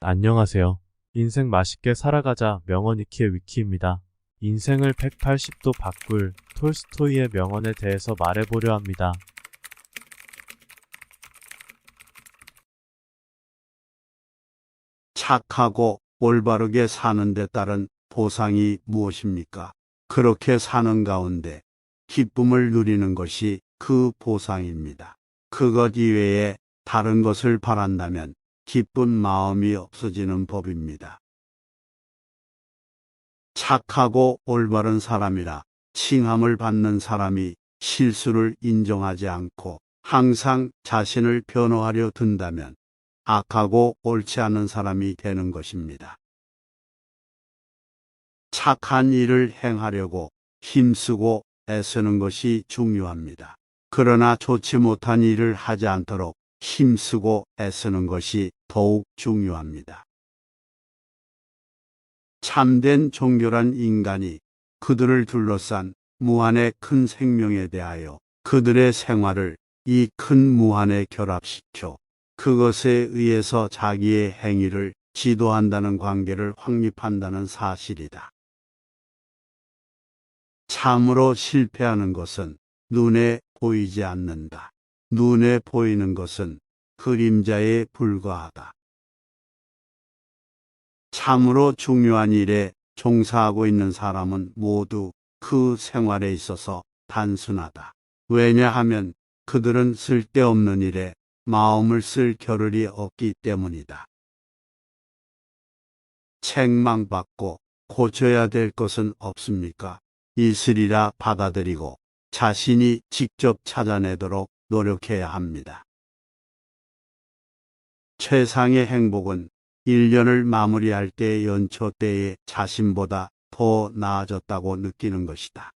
안녕하세요. 인생 맛있게 살아가자 명언 위키의 위키입니다. 인생을 180도 바꿀 톨스토이의 명언에 대해서 말해보려 합니다. 착하고 올바르게 사는 데 따른 보상이 무엇입니까? 그렇게 사는 가운데 기쁨을 누리는 것이 그 보상입니다. 그것 이외에 다른 것을 바란다면 기쁜 마음이 없어지는 법입니다. 착하고 올바른 사람이라 칭함을 받는 사람이 실수를 인정하지 않고 항상 자신을 변호하려 든다면 악하고 옳지 않은 사람이 되는 것입니다. 착한 일을 행하려고 힘쓰고 애쓰는 것이 중요합니다. 그러나 좋지 못한 일을 하지 않도록 힘쓰고 애쓰는 것이 더욱 중요합니다. 참된 종교란 인간이 그들을 둘러싼 무한의 큰 생명에 대하여 그들의 생활을 이 큰 무한에 결합시켜 그것에 의해서 자기의 행위를 지도한다는 관계를 확립한다는 사실이다. 참으로 실패하는 것은 눈에 보이지 않는다. 눈에 보이는 것은 그림자에 불과하다. 참으로 중요한 일에 종사하고 있는 사람은 모두 그 생활에 있어서 단순하다. 왜냐하면 그들은 쓸데없는 일에 마음을 쓸 겨를이 없기 때문이다. 책망받고 고쳐야 될 것은 없습니까? 있으리라 받아들이고 자신이 직접 찾아내도록 노력해야 합니다. 최상의 행복은 1년을 마무리할 때의 연초 때에 자신보다 더 나아졌다고 느끼는 것이다.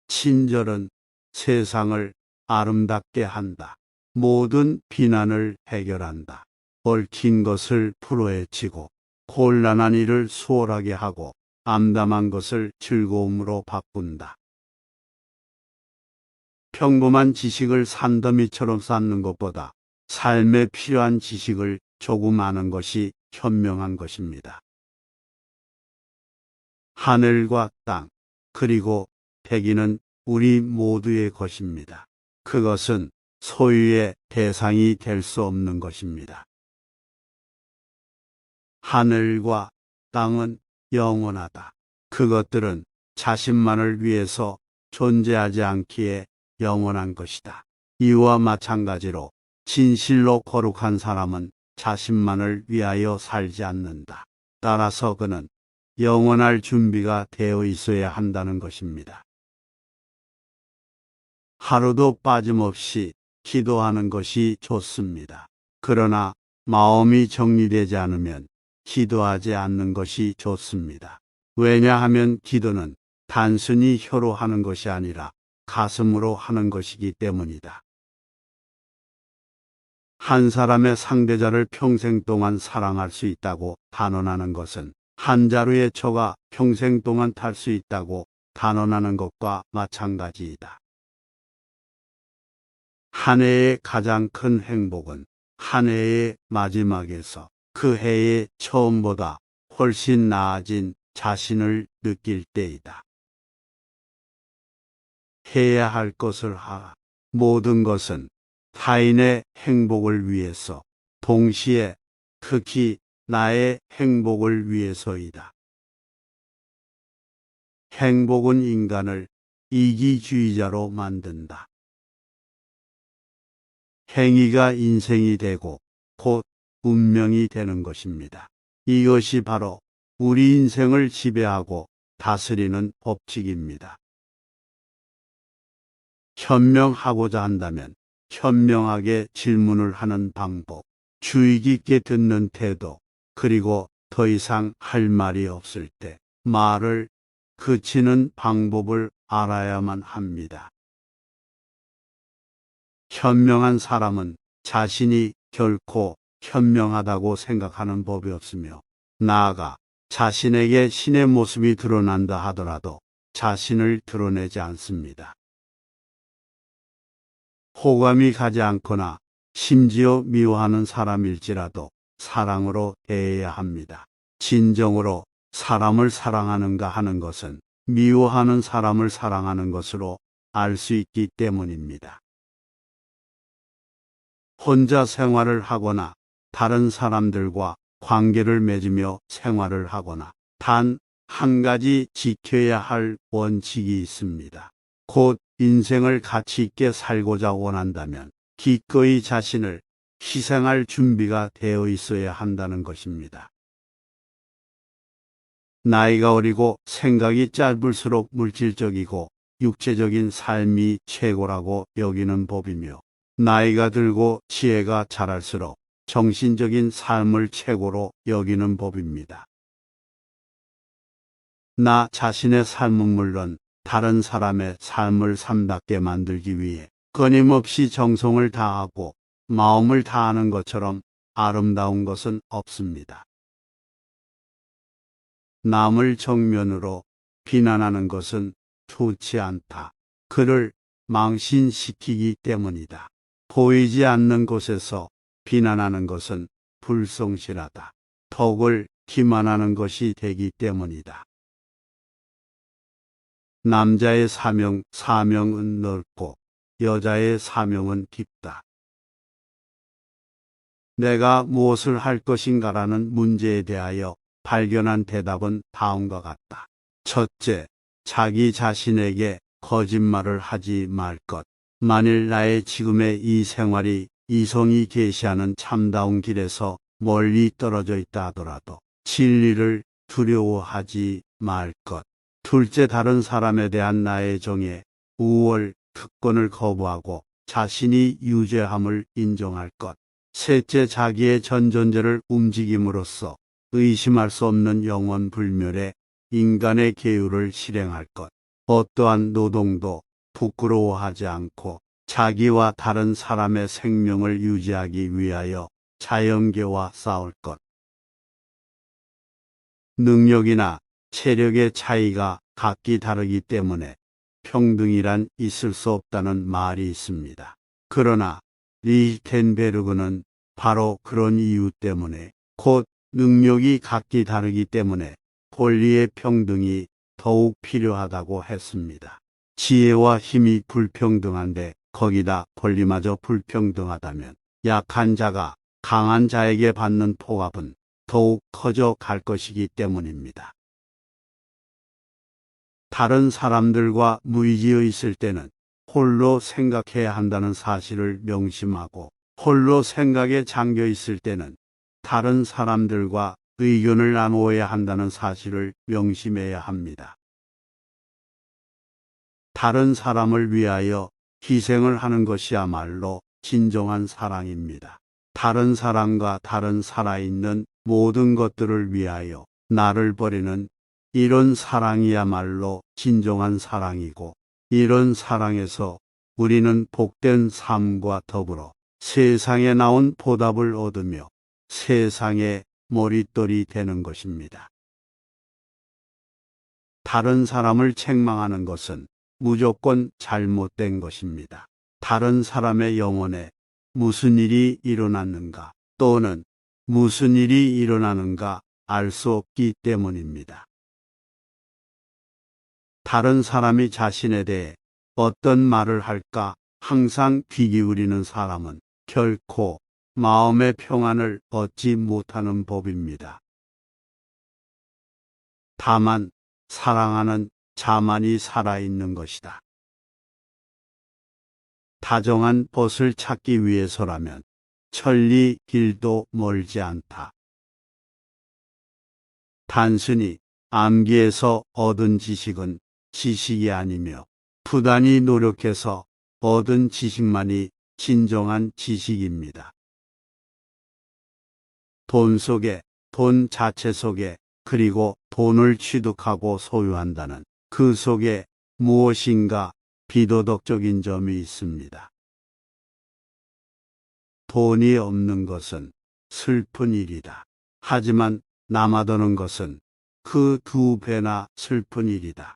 친절은 세상을 아름답게 한다. 모든 비난을 해결한다. 얽힌 것을 풀어헤치고 곤란한 일을 수월하게 하고 암담한 것을 즐거움으로 바꾼다. 평범한 지식을 산더미처럼 쌓는 것보다 삶에 필요한 지식을 조금 아는 것이 현명한 것입니다. 하늘과 땅, 그리고 대기는 우리 모두의 것입니다. 그것은 소유의 대상이 될 수 없는 것입니다. 하늘과 땅은 영원하다. 그것들은 자신만을 위해서 존재하지 않기에 영원한 것이다. 이와 마찬가지로 진실로 거룩한 사람은 자신만을 위하여 살지 않는다. 따라서 그는 영원할 준비가 되어 있어야 한다는 것입니다. 하루도 빠짐없이 기도하는 것이 좋습니다. 그러나 마음이 정리되지 않으면 기도하지 않는 것이 좋습니다. 왜냐하면 기도는 단순히 혀로 하는 것이 아니라 가슴으로 하는 것이기 때문이다. 한 사람의 상대자를 평생 동안 사랑할 수 있다고 단언하는 것은 한 자루의 초가 평생 동안 탈 수 있다고 단언하는 것과 마찬가지이다. 한 해의 가장 큰 행복은 한 해의 마지막에서 그 해의 처음보다 훨씬 나아진 자신을 느낄 때이다. 해야 할 것을 하라. 모든 것은 타인의 행복을 위해서, 동시에 특히 나의 행복을 위해서이다. 행복은 인간을 이기주의자로 만든다. 행위가 인생이 되고 곧 운명이 되는 것입니다. 이것이 바로 우리 인생을 지배하고 다스리는 법칙입니다. 현명하고자 한다면 현명하게 질문을 하는 방법, 주의 깊게 듣는 태도, 그리고 더 이상 할 말이 없을 때 말을 그치는 방법을 알아야만 합니다. 현명한 사람은 자신이 결코 현명하다고 생각하는 법이 없으며, 나아가 자신에게 신의 모습이 드러난다 하더라도 자신을 드러내지 않습니다. 호감이 가지 않거나 심지어 미워하는 사람일지라도 사랑으로 대해야 합니다. 진정으로 사람을 사랑하는가 하는 것은 미워하는 사람을 사랑하는 것으로 알 수 있기 때문입니다. 혼자 생활을 하거나 다른 사람들과 관계를 맺으며 생활을 하거나 단 한 가지 지켜야 할 원칙이 있습니다. 곧 인생을 가치 있게 살고자 원한다면 기꺼이 자신을 희생할 준비가 되어 있어야 한다는 것입니다. 나이가 어리고 생각이 짧을수록 물질적이고 육체적인 삶이 최고라고 여기는 법이며, 나이가 들고 지혜가 자랄수록 정신적인 삶을 최고로 여기는 법입니다. 나 자신의 삶은 물론 다른 사람의 삶을 삶답게 만들기 위해 끊임없이 정성을 다하고 마음을 다하는 것처럼 아름다운 것은 없습니다. 남을 정면으로 비난하는 것은 좋지 않다. 그를 망신시키기 때문이다. 보이지 않는 곳에서 비난하는 것은 불성실하다. 덕을 기만하는 것이 되기 때문이다. 남자의 사명은 넓고 여자의 사명은 깊다. 내가 무엇을 할 것인가라는 문제에 대하여 발견한 대답은 다음과 같다. 첫째, 자기 자신에게 거짓말을 하지 말 것. 만일 나의 지금의 이 생활이 이성이 계시하는 참다운 길에서 멀리 떨어져 있다 하더라도 진리를 두려워하지 말 것. 둘째, 다른 사람에 대한 나의 정에 우월, 특권을 거부하고 자신이 유죄함을 인정할 것. 셋째, 자기의 전 존재를 움직임으로써 의심할 수 없는 영원 불멸의 인간의 계율을 실행할 것. 어떠한 노동도 부끄러워하지 않고 자기와 다른 사람의 생명을 유지하기 위하여 자연계와 싸울 것. 능력이나 체력의 차이가 각기 다르기 때문에 평등이란 있을 수 없다는 말이 있습니다. 그러나 리히텐베르그는 바로 그런 이유 때문에, 곧 능력이 각기 다르기 때문에 권리의 평등이 더욱 필요하다고 했습니다. 지혜와 힘이 불평등한데 거기다 권리마저 불평등하다면 약한 자가 강한 자에게 받는 폭압은 더욱 커져 갈 것이기 때문입니다. 다른 사람들과 무의지어 있을 때는 홀로 생각해야 한다는 사실을 명심하고, 홀로 생각에 잠겨 있을 때는 다른 사람들과 의견을 나누어야 한다는 사실을 명심해야 합니다. 다른 사람을 위하여 희생을 하는 것이야말로 진정한 사랑입니다. 다른 사람과 다른 살아있는 모든 것들을 위하여 나를 버리는 이런 사랑이야말로 진정한 사랑이고, 이런 사랑에서 우리는 복된 삶과 더불어 세상에 나온 보답을 얻으며 세상의 머릿돌이 되는 것입니다. 다른 사람을 책망하는 것은 무조건 잘못된 것입니다. 다른 사람의 영혼에 무슨 일이 일어났는가 또는 무슨 일이 일어나는가 알 수 없기 때문입니다. 다른 사람이 자신에 대해 어떤 말을 할까 항상 귀 기울이는 사람은 결코 마음의 평안을 얻지 못하는 법입니다. 다만 사랑하는 자만이 살아있는 것이다. 다정한 벗을 찾기 위해서라면 천리 길도 멀지 않다. 단순히 암기해서 얻은 지식은 지식이 아니며, 부단히 노력해서 얻은 지식만이 진정한 지식입니다. 돈 속에, 돈 자체 속에, 그리고 돈을 취득하고 소유한다는 그 속에 무엇인가 비도덕적인 점이 있습니다. 돈이 없는 것은 슬픈 일이다. 하지만 남아도는 것은 그 2배나 슬픈 일이다.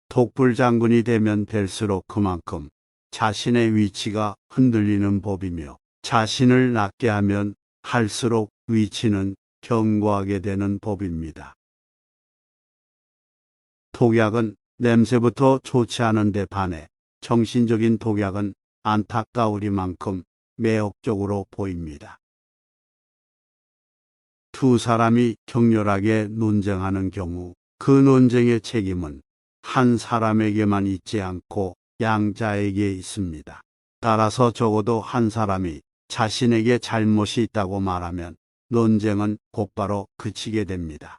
독불장군이 되면 될수록 그만큼 자신의 위치가 흔들리는 법이며 자신을 낮게 하면 할수록 위치는 견고하게 되는 법입니다. 독약은 냄새부터 좋지 않은데 반해 정신적인 독약은 안타까우리만큼 매혹적으로 보입니다. 두 사람이 격렬하게 논쟁하는 경우 그 논쟁의 책임은 한 사람에게만 있지 않고 양자에게 있습니다. 따라서 적어도 한 사람이 자신에게 잘못이 있다고 말하면 논쟁은 곧바로 그치게 됩니다.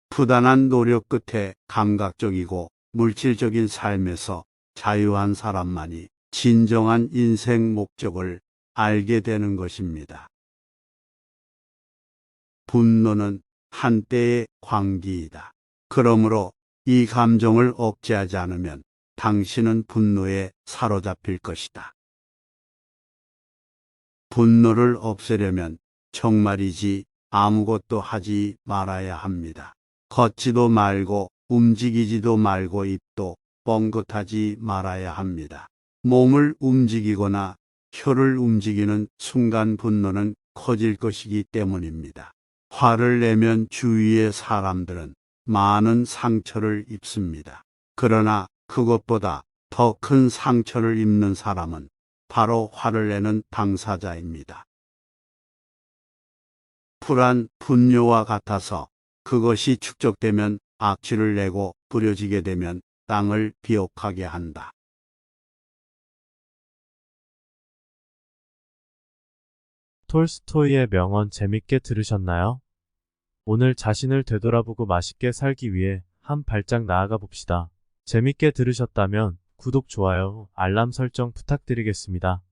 부단한 노력 끝에 감각적이고 물질적인 삶에서 자유한 사람만이 진정한 인생 목적을 알게 되는 것입니다. 분노는 한때의 광기이다. 그러므로 이 감정을 억제하지 않으면 당신은 분노에 사로잡힐 것이다. 분노를 없애려면 정말이지 아무것도 하지 말아야 합니다. 걷지도 말고 움직이지도 말고 입도 뻥긋하지 말아야 합니다. 몸을 움직이거나 혀를 움직이는 순간 분노는 커질 것이기 때문입니다. 화를 내면 주위의 사람들은 많은 상처를 입습니다. 그러나 그것보다 더 큰 상처를 입는 사람은 바로 화를 내는 당사자입니다. 풀한 분뇨와 같아서 그것이 축적되면 악취를 내고 뿌려지게 되면 땅을 비옥하게 한다. 톨스토이의 명언 재밌게 들으셨나요? 오늘 자신을 되돌아보고 맛있게 살기 위해 한 발짝 나아가 봅시다. 재밌게 들으셨다면 구독, 좋아요, 알람 설정 부탁드리겠습니다.